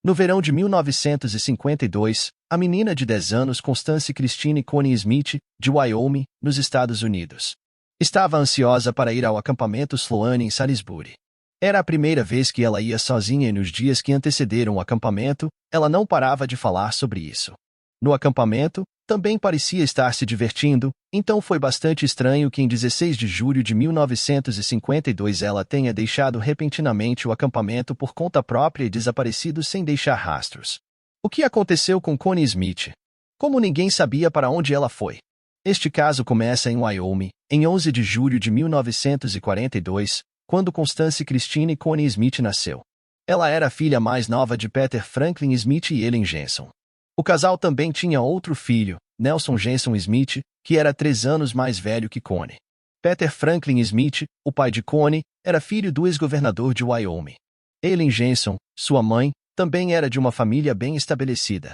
No verão de 1952, a menina de 10 anos Constance Christine Coney Smith, de Wyoming, nos Estados Unidos, estava ansiosa para ir ao acampamento Sloan em Salisbury. Era a primeira vez que ela ia sozinha e nos dias que antecederam o acampamento, ela não parava de falar sobre isso. No acampamento, também parecia estar se divertindo, então foi bastante estranho que em 16 de julho de 1952 ela tenha deixado repentinamente o acampamento por conta própria e desaparecido sem deixar rastros. O que aconteceu com Coney Smith? Como ninguém sabia para onde ela foi? Este caso começa em Wyoming, em 11 de julho de 1942, quando Constance Christine Coney Smith nasceu. Ela era a filha mais nova de Peter Franklin Smith e Ellen Jensen. O casal também tinha outro filho, Nelson Jensen Smith, que era 3 anos mais velho que Coney. Peter Franklin Smith, o pai de Coney, era filho do ex-governador de Wyoming. Ellen Jensen, sua mãe, também era de uma família bem estabelecida.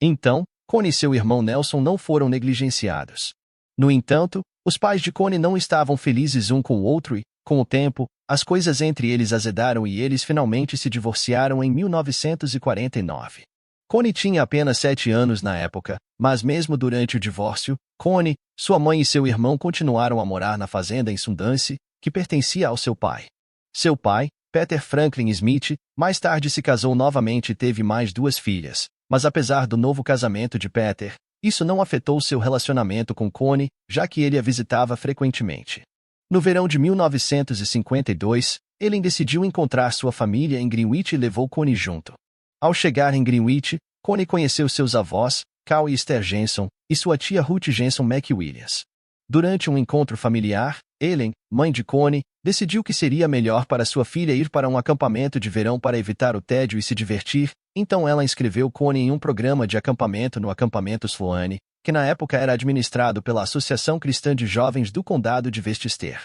Então, Coney e seu irmão Nelson não foram negligenciados. No entanto, os pais de Coney não estavam felizes um com o outro e, com o tempo, as coisas entre eles azedaram e eles finalmente se divorciaram em 1949. Coney tinha apenas 7 anos na época, mas mesmo durante o divórcio, Coney, sua mãe e seu irmão continuaram a morar na fazenda em Sundance, que pertencia ao seu pai. Seu pai, Peter Franklin Smith, mais tarde se casou novamente e teve mais 2 filhas, mas apesar do novo casamento de Peter, isso não afetou seu relacionamento com Coney, já que ele a visitava frequentemente. No verão de 1952, Ellen decidiu encontrar sua família em Greenwich e levou Coney junto. Ao chegar em Greenwich, Coney conheceu seus avós, Carl e Esther Jensen, e sua tia Ruth Jensen McWilliams. Durante um encontro familiar, Ellen, mãe de Coney, decidiu que seria melhor para sua filha ir para um acampamento de verão para evitar o tédio e se divertir, então ela inscreveu Coney em um programa de acampamento no acampamento Sloan, que na época era administrado pela Associação Cristã de Jovens do Condado de Westchester.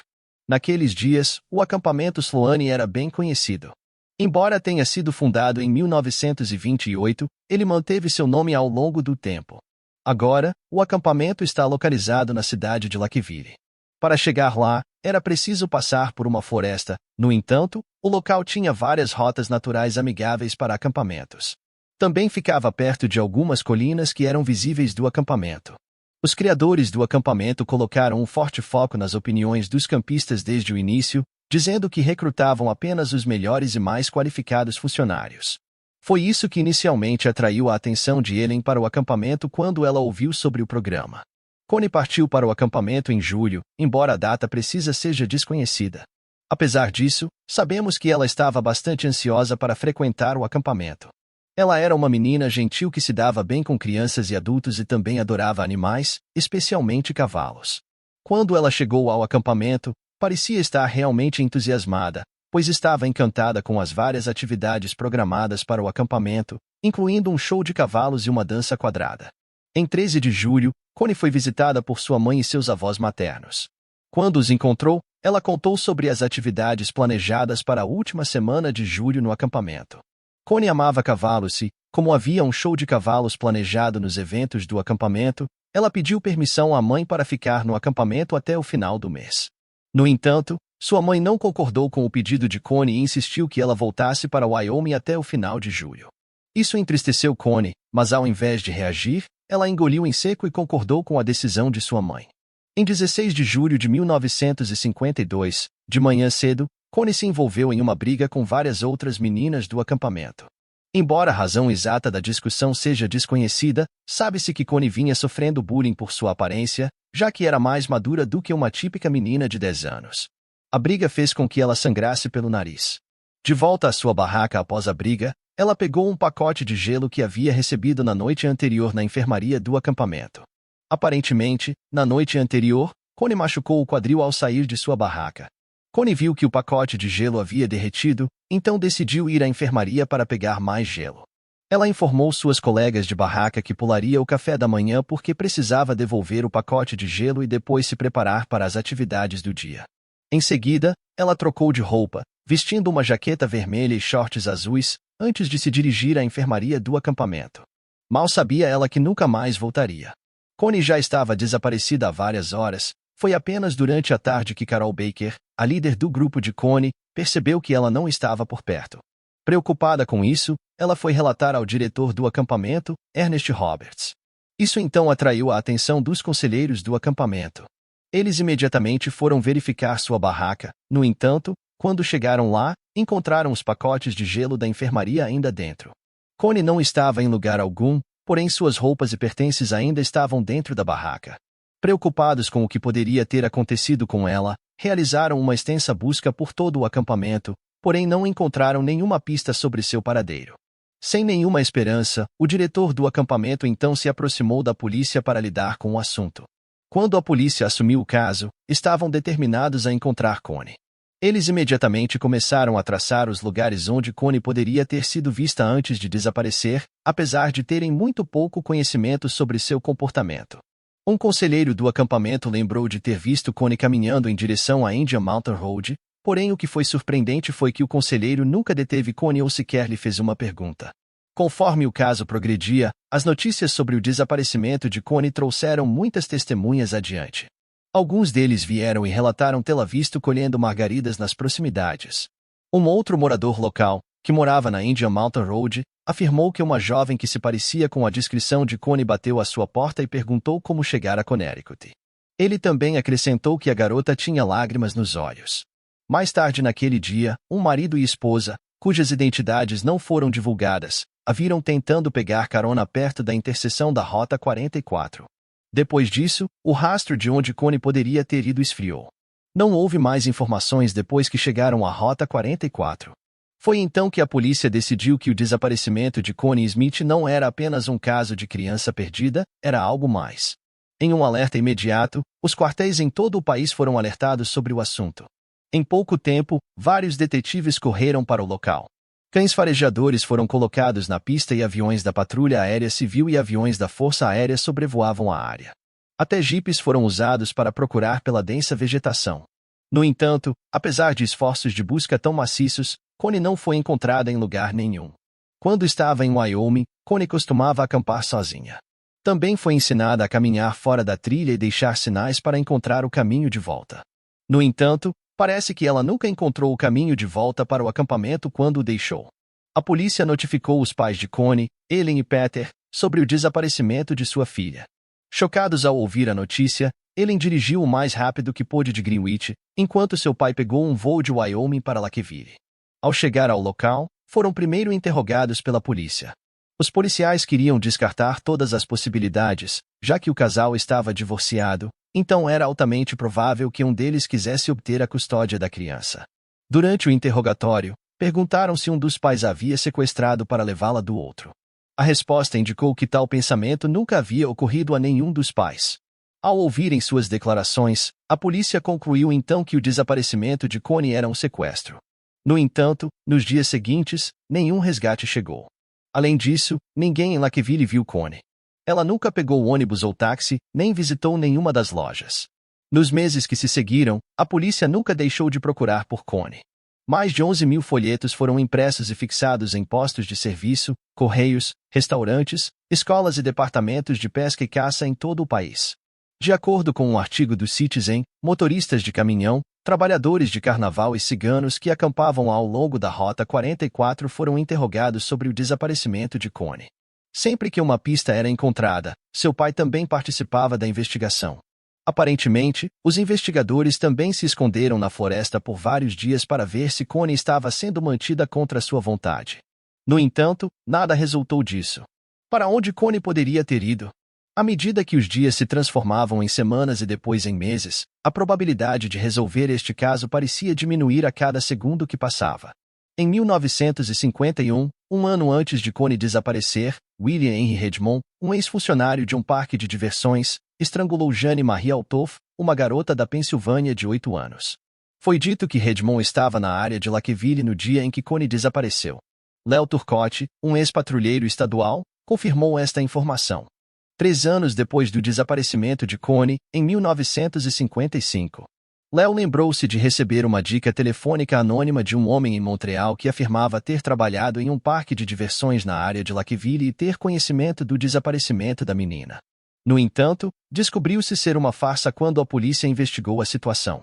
Naqueles dias, o acampamento Sloan era bem conhecido. Embora tenha sido fundado em 1928, ele manteve seu nome ao longo do tempo. Agora, o acampamento está localizado na cidade de Lakeville. Para chegar lá, era preciso passar por uma floresta. No entanto, o local tinha várias rotas naturais amigáveis para acampamentos. Também ficava perto de algumas colinas que eram visíveis do acampamento. Os criadores do acampamento colocaram um forte foco nas opiniões dos campistas desde o início, dizendo que recrutavam apenas os melhores e mais qualificados funcionários. Foi isso que inicialmente atraiu a atenção de Ellen para o acampamento quando ela ouviu sobre o programa. Coney partiu para o acampamento em julho, embora a data precisa seja desconhecida. Apesar disso, sabemos que ela estava bastante ansiosa para frequentar o acampamento. Ela era uma menina gentil que se dava bem com crianças e adultos e também adorava animais, especialmente cavalos. Quando ela chegou ao acampamento, parecia estar realmente entusiasmada, pois estava encantada com as várias atividades programadas para o acampamento, incluindo um show de cavalos e uma dança quadrada. Em 13 de julho, Coney foi visitada por sua mãe e seus avós maternos. Quando os encontrou, ela contou sobre as atividades planejadas para a última semana de julho no acampamento. Coney amava cavalos e, como havia um show de cavalos planejado nos eventos do acampamento, ela pediu permissão à mãe para ficar no acampamento até o final do mês. No entanto, sua mãe não concordou com o pedido de Coney e insistiu que ela voltasse para Wyoming até o final de julho. Isso entristeceu Coney, mas ao invés de reagir, ela engoliu em seco e concordou com a decisão de sua mãe. Em 16 de julho de 1952, de manhã cedo, Coney se envolveu em uma briga com várias outras meninas do acampamento. Embora a razão exata da discussão seja desconhecida, sabe-se que Coney vinha sofrendo bullying por sua aparência, já que era mais madura do que uma típica menina de 10 anos. A briga fez com que ela sangrasse pelo nariz. De volta à sua barraca após a briga, ela pegou um pacote de gelo que havia recebido na noite anterior na enfermaria do acampamento. Aparentemente, na noite anterior, Coney machucou o quadril ao sair de sua barraca. Coney viu que o pacote de gelo havia derretido, então decidiu ir à enfermaria para pegar mais gelo. Ela informou suas colegas de barraca que pularia o café da manhã porque precisava devolver o pacote de gelo e depois se preparar para as atividades do dia. Em seguida, ela trocou de roupa, vestindo uma jaqueta vermelha e shorts azuis, antes de se dirigir à enfermaria do acampamento. Mal sabia ela que nunca mais voltaria. Coney já estava desaparecida há várias horas. Foi apenas durante a tarde que Carol Baker, a líder do grupo de Coney, percebeu que ela não estava por perto. Preocupada com isso, ela foi relatar ao diretor do acampamento, Ernest Roberts. Isso então atraiu a atenção dos conselheiros do acampamento. Eles imediatamente foram verificar sua barraca. No entanto, quando chegaram lá, encontraram os pacotes de gelo da enfermaria ainda dentro. Connie não estava em lugar algum, porém suas roupas e pertences ainda estavam dentro da barraca. Preocupados com o que poderia ter acontecido com ela, realizaram uma extensa busca por todo o acampamento, porém não encontraram nenhuma pista sobre seu paradeiro. Sem nenhuma esperança, o diretor do acampamento então se aproximou da polícia para lidar com o assunto. Quando a polícia assumiu o caso, estavam determinados a encontrar Connie. Eles imediatamente começaram a traçar os lugares onde Connie poderia ter sido vista antes de desaparecer, apesar de terem muito pouco conhecimento sobre seu comportamento. Um conselheiro do acampamento lembrou de ter visto Connie caminhando em direção à Indian Mountain Road, porém o que foi surpreendente foi que o conselheiro nunca deteve Connie ou sequer lhe fez uma pergunta. Conforme o caso progredia, as notícias sobre o desaparecimento de Connie trouxeram muitas testemunhas adiante. Alguns deles vieram e relataram tê-la visto colhendo margaridas nas proximidades. Um outro morador local, que morava na Indian Mountain Road, afirmou que uma jovem que se parecia com a descrição de Connie bateu à sua porta e perguntou como chegar a Connecticut. Ele também acrescentou que a garota tinha lágrimas nos olhos. Mais tarde naquele dia, um marido e esposa, cujas identidades não foram divulgadas, a viram tentando pegar carona perto da interseção da Rota 44. Depois disso, o rastro de onde Connie poderia ter ido esfriou. Não houve mais informações depois que chegaram à Rota 44. Foi então que a polícia decidiu que o desaparecimento de Connie Smith não era apenas um caso de criança perdida, era algo mais. Em um alerta imediato, os quartéis em todo o país foram alertados sobre o assunto. Em pouco tempo, vários detetives correram para o local. Cães farejadores foram colocados na pista e aviões da Patrulha Aérea Civil e aviões da Força Aérea sobrevoavam a área. Até jipes foram usados para procurar pela densa vegetação. No entanto, apesar de esforços de busca tão maciços, Connie não foi encontrada em lugar nenhum. Quando estava em Wyoming, Connie costumava acampar sozinha. Também foi ensinada a caminhar fora da trilha e deixar sinais para encontrar o caminho de volta. No entanto, parece que ela nunca encontrou o caminho de volta para o acampamento quando o deixou. A polícia notificou os pais de Connie, Ellen e Peter, sobre o desaparecimento de sua filha. Chocados ao ouvir a notícia, Ellen dirigiu o mais rápido que pôde de Greenwich, enquanto seu pai pegou um voo de Wyoming para Lakeville. Ao chegar ao local, foram primeiro interrogados pela polícia. Os policiais queriam descartar todas as possibilidades, já que o casal estava divorciado, então era altamente provável que um deles quisesse obter a custódia da criança. Durante o interrogatório, perguntaram se um dos pais a havia sequestrado para levá-la do outro. A resposta indicou que tal pensamento nunca havia ocorrido a nenhum dos pais. Ao ouvirem suas declarações, a polícia concluiu então que o desaparecimento de Connie era um sequestro. No entanto, nos dias seguintes, nenhum resgate chegou. Além disso, ninguém em Lakeville viu Connie. Ela nunca pegou ônibus ou táxi, nem visitou nenhuma das lojas. Nos meses que se seguiram, a polícia nunca deixou de procurar por Connie. Mais de 11.000 folhetos foram impressos e fixados em postos de serviço, correios, restaurantes, escolas e departamentos de pesca e caça em todo o país. De acordo com um artigo do Citizen, motoristas de caminhão, trabalhadores de carnaval e ciganos que acampavam ao longo da Rota 44 foram interrogados sobre o desaparecimento de Connie. Sempre que uma pista era encontrada, seu pai também participava da investigação. Aparentemente, os investigadores também se esconderam na floresta por vários dias para ver se Connie estava sendo mantida contra sua vontade. No entanto, nada resultou disso. Para onde Connie poderia ter ido? À medida que os dias se transformavam em semanas e depois em meses, a probabilidade de resolver este caso parecia diminuir a cada segundo que passava. Em 1951, um ano antes de Connie desaparecer, William Henry Redmond, um ex-funcionário de um parque de diversões, estrangulou Jane Marie Altoff, uma garota da Pensilvânia de 8 anos. Foi dito que Redmond estava na área de Lakeville no dia em que Connie desapareceu. Léo Turcotte, um ex-patrulheiro estadual, confirmou esta informação. 3 anos depois do desaparecimento de Connie, em 1955. Léo lembrou-se de receber uma dica telefônica anônima de um homem em Montreal que afirmava ter trabalhado em um parque de diversões na área de Lakeville e ter conhecimento do desaparecimento da menina. No entanto, descobriu-se ser uma farsa quando a polícia investigou a situação.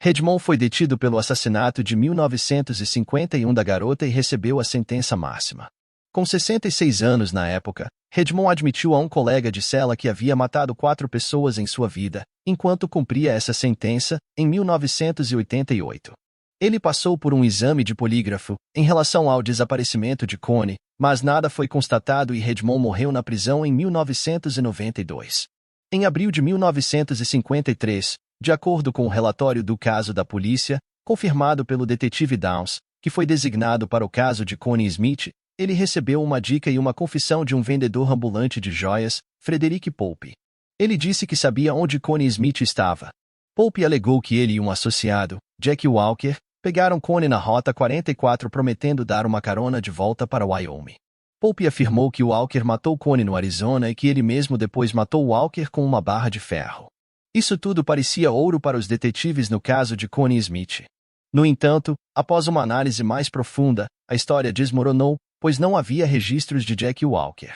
Redmond foi detido pelo assassinato de 1951 da garota e recebeu a sentença máxima. Com 66 anos na época, Redmond admitiu a um colega de cela que havia matado 4 pessoas em sua vida, enquanto cumpria essa sentença, em 1988. Ele passou por um exame de polígrafo, em relação ao desaparecimento de Connie, mas nada foi constatado e Redmond morreu na prisão em 1992. Em abril de 1953, de acordo com o relatório do caso da polícia, confirmado pelo detetive Downs, que foi designado para o caso de Connie Smith, ele recebeu uma dica e uma confissão de um vendedor ambulante de joias, Frederick Pope. Ele disse que sabia onde Connie Smith estava. Pope alegou que ele e um associado, Jack Walker, pegaram Connie na Rota 44 prometendo dar uma carona de volta para Wyoming. Pope afirmou que Walker matou Connie no Arizona e que ele mesmo depois matou Walker com uma barra de ferro. Isso tudo parecia ouro para os detetives no caso de Connie Smith. No entanto, após uma análise mais profunda, a história desmoronou, pois não havia registros de Jack Walker.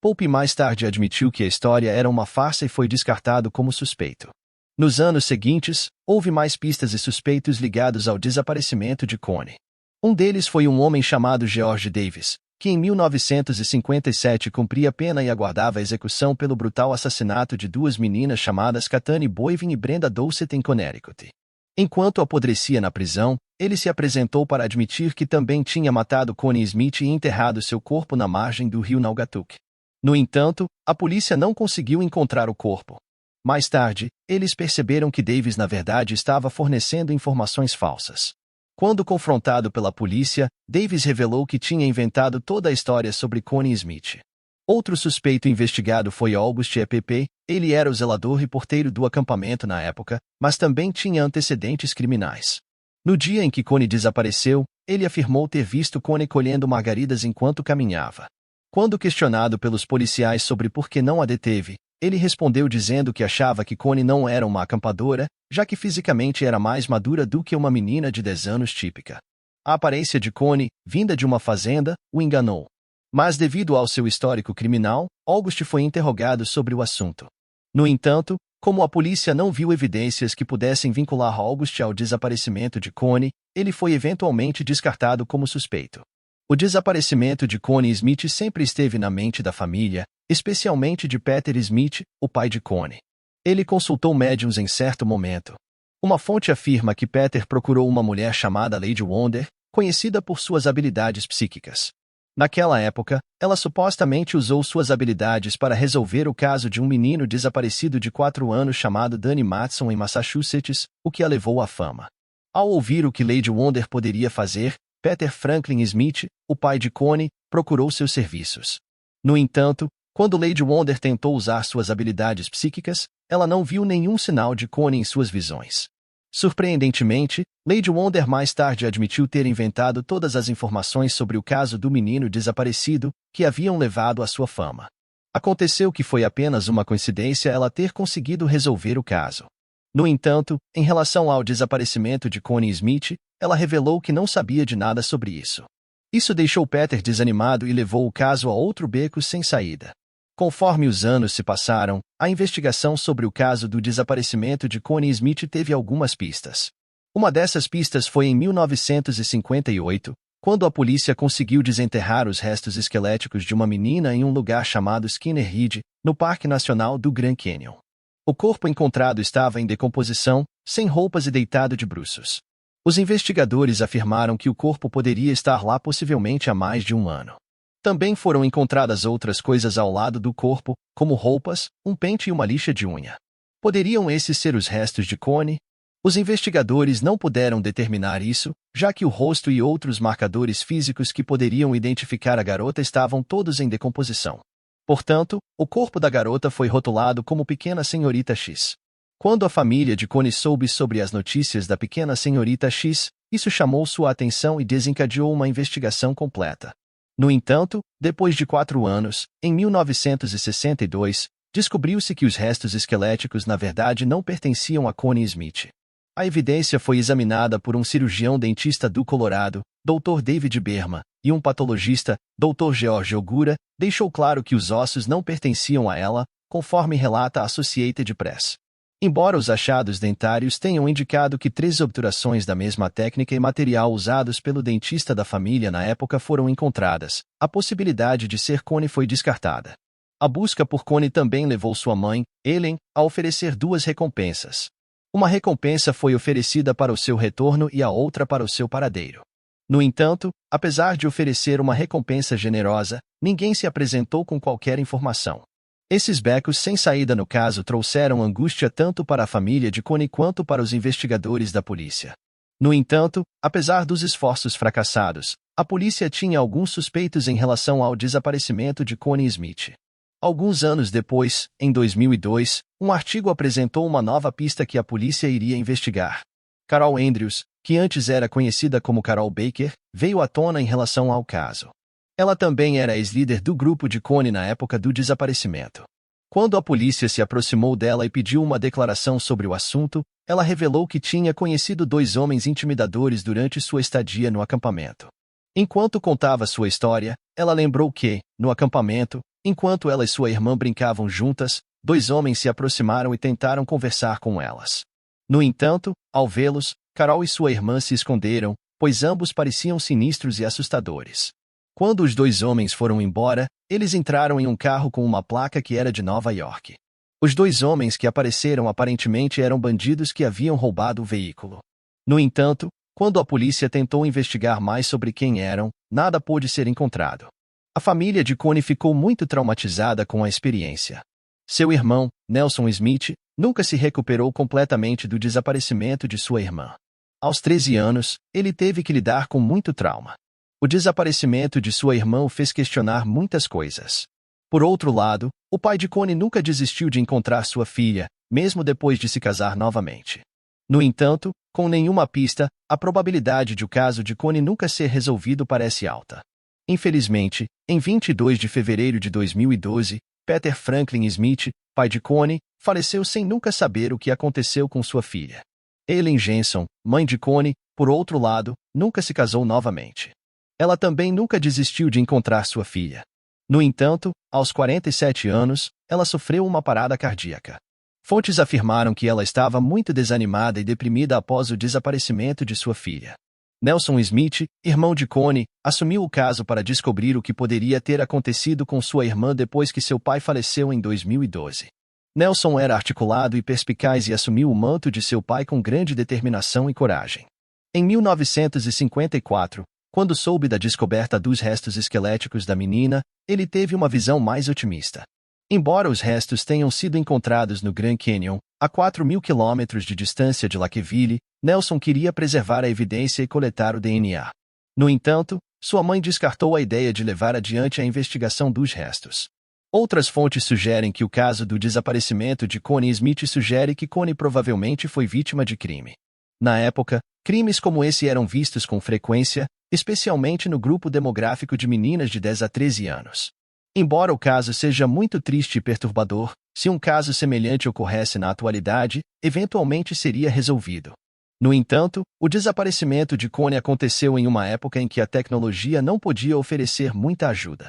Pope mais tarde admitiu que a história era uma farsa e foi descartado como suspeito. Nos anos seguintes, houve mais pistas e suspeitos ligados ao desaparecimento de Connie. Um deles foi um homem chamado George Davis, que em 1957 cumpria pena e aguardava a execução pelo brutal assassinato de 2 meninas chamadas Katani Boivin e Brenda Doucet em Connecticut. Enquanto apodrecia na prisão, ele se apresentou para admitir que também tinha matado Connie Smith e enterrado seu corpo na margem do rio Naugatuck. No entanto, a polícia não conseguiu encontrar o corpo. Mais tarde, eles perceberam que Davis na verdade estava fornecendo informações falsas. Quando confrontado pela polícia, Davis revelou que tinha inventado toda a história sobre Connie Smith. Outro suspeito investigado foi August EPP. Ele era o zelador e porteiro do acampamento na época, mas também tinha antecedentes criminais. No dia em que Connie desapareceu, ele afirmou ter visto Connie colhendo margaridas enquanto caminhava. Quando questionado pelos policiais sobre por que não a deteve, ele respondeu dizendo que achava que Connie não era uma acampadora, já que fisicamente era mais madura do que uma menina de 10 anos típica. A aparência de Connie, vinda de uma fazenda, o enganou. Mas devido ao seu histórico criminal, August foi interrogado sobre o assunto. No entanto, como a polícia não viu evidências que pudessem vincular August ao desaparecimento de Connie, ele foi eventualmente descartado como suspeito. O desaparecimento de Connie Smith sempre esteve na mente da família, especialmente de Peter Smith, o pai de Connie. Ele consultou médiums em certo momento. Uma fonte afirma que Peter procurou uma mulher chamada Lady Wonder, conhecida por suas habilidades psíquicas. Naquela época, ela supostamente usou suas habilidades para resolver o caso de um menino desaparecido de 4 anos chamado Danny Matson em Massachusetts, o que a levou à fama. Ao ouvir o que Lady Wonder poderia fazer, Peter Franklin Smith, o pai de Connie, procurou seus serviços. No entanto, quando Lady Wonder tentou usar suas habilidades psíquicas, ela não viu nenhum sinal de Connie em suas visões. Surpreendentemente, Lady Wonder mais tarde admitiu ter inventado todas as informações sobre o caso do menino desaparecido, que haviam levado à sua fama. Aconteceu que foi apenas uma coincidência ela ter conseguido resolver o caso. No entanto, em relação ao desaparecimento de Connie Smith, ela revelou que não sabia de nada sobre isso. Isso deixou Peter desanimado e levou o caso a outro beco sem saída. Conforme os anos se passaram, a investigação sobre o caso do desaparecimento de Connie Smith teve algumas pistas. Uma dessas pistas foi em 1958, quando a polícia conseguiu desenterrar os restos esqueléticos de uma menina em um lugar chamado Skinner Ridge, no Parque Nacional do Grand Canyon. O corpo encontrado estava em decomposição, sem roupas e deitado de bruços. Os investigadores afirmaram que o corpo poderia estar lá possivelmente há mais de um ano. Também foram encontradas outras coisas ao lado do corpo, como roupas, um pente e uma lixa de unha. Poderiam esses ser os restos de Connie? Os investigadores não puderam determinar isso, já que o rosto e outros marcadores físicos que poderiam identificar a garota estavam todos em decomposição. Portanto, o corpo da garota foi rotulado como Pequena Senhorita X. Quando a família de Connie soube sobre as notícias da Pequena Senhorita X, isso chamou sua atenção e desencadeou uma investigação completa. No entanto, depois de 4 anos, em 1962, descobriu-se que os restos esqueléticos na verdade não pertenciam a Connie Smith. A evidência foi examinada por um cirurgião dentista do Colorado, Dr. David Berman, e um patologista, Dr. George Ogura, deixou claro que os ossos não pertenciam a ela, conforme relata a Associated Press. Embora os achados dentários tenham indicado que 3 obturações da mesma técnica e material usados pelo dentista da família na época foram encontradas, a possibilidade de ser Connie foi descartada. A busca por Connie também levou sua mãe, Ellen, a oferecer 2 recompensas. Uma recompensa foi oferecida para o seu retorno e a outra para o seu paradeiro. No entanto, apesar de oferecer uma recompensa generosa, ninguém se apresentou com qualquer informação. Esses becos sem saída no caso trouxeram angústia tanto para a família de Connie quanto para os investigadores da polícia. No entanto, apesar dos esforços fracassados, a polícia tinha alguns suspeitos em relação ao desaparecimento de Connie Smith. Alguns anos depois, em 2002, um artigo apresentou uma nova pista que a polícia iria investigar. Carol Andrews, que antes era conhecida como Carol Baker, veio à tona em relação ao caso. Ela também era ex-líder do grupo de Connie na época do desaparecimento. Quando a polícia se aproximou dela e pediu uma declaração sobre o assunto, ela revelou que tinha conhecido 2 homens intimidadores durante sua estadia no acampamento. Enquanto contava sua história, ela lembrou que, no acampamento, enquanto ela e sua irmã brincavam juntas, 2 homens se aproximaram e tentaram conversar com elas. No entanto, ao vê-los, Carol e sua irmã se esconderam, pois ambos pareciam sinistros e assustadores. Quando os 2 homens foram embora, eles entraram em um carro com uma placa que era de Nova York. Os 2 homens que apareceram aparentemente eram bandidos que haviam roubado o veículo. No entanto, quando a polícia tentou investigar mais sobre quem eram, nada pôde ser encontrado. A família de Connie ficou muito traumatizada com a experiência. Seu irmão, Nelson Smith, nunca se recuperou completamente do desaparecimento de sua irmã. Aos 13 anos, ele teve que lidar com muito trauma. O desaparecimento de sua irmã o fez questionar muitas coisas. Por outro lado, o pai de Connie nunca desistiu de encontrar sua filha, mesmo depois de se casar novamente. No entanto, com nenhuma pista, a probabilidade de o caso de Connie nunca ser resolvido parece alta. Infelizmente, em 22 de fevereiro de 2012, Peter Franklin Smith, pai de Connie, faleceu sem nunca saber o que aconteceu com sua filha. Ellen Jensen, mãe de Connie, por outro lado, nunca se casou novamente. Ela também nunca desistiu de encontrar sua filha. No entanto, aos 47 anos, ela sofreu uma parada cardíaca. Fontes afirmaram que ela estava muito desanimada e deprimida após o desaparecimento de sua filha. Nelson Smith, irmão de Connie, assumiu o caso para descobrir o que poderia ter acontecido com sua irmã depois que seu pai faleceu em 2012. Nelson era articulado e perspicaz e assumiu o manto de seu pai com grande determinação e coragem. Em 1954, quando soube da descoberta dos restos esqueléticos da menina, ele teve uma visão mais otimista. Embora os restos tenham sido encontrados no Grand Canyon, a 4.000 quilômetros de distância de Lakeville, Nelson queria preservar a evidência e coletar o DNA. No entanto, sua mãe descartou a ideia de levar adiante a investigação dos restos. Outras fontes sugerem que o caso do desaparecimento de Connie Smith sugere que Connie provavelmente foi vítima de crime. Na época, crimes como esse eram vistos com frequência, especialmente no grupo demográfico de meninas de 10 a 13 anos. Embora o caso seja muito triste e perturbador, se um caso semelhante ocorresse na atualidade, eventualmente seria resolvido. No entanto, o desaparecimento de Connie aconteceu em uma época em que a tecnologia não podia oferecer muita ajuda.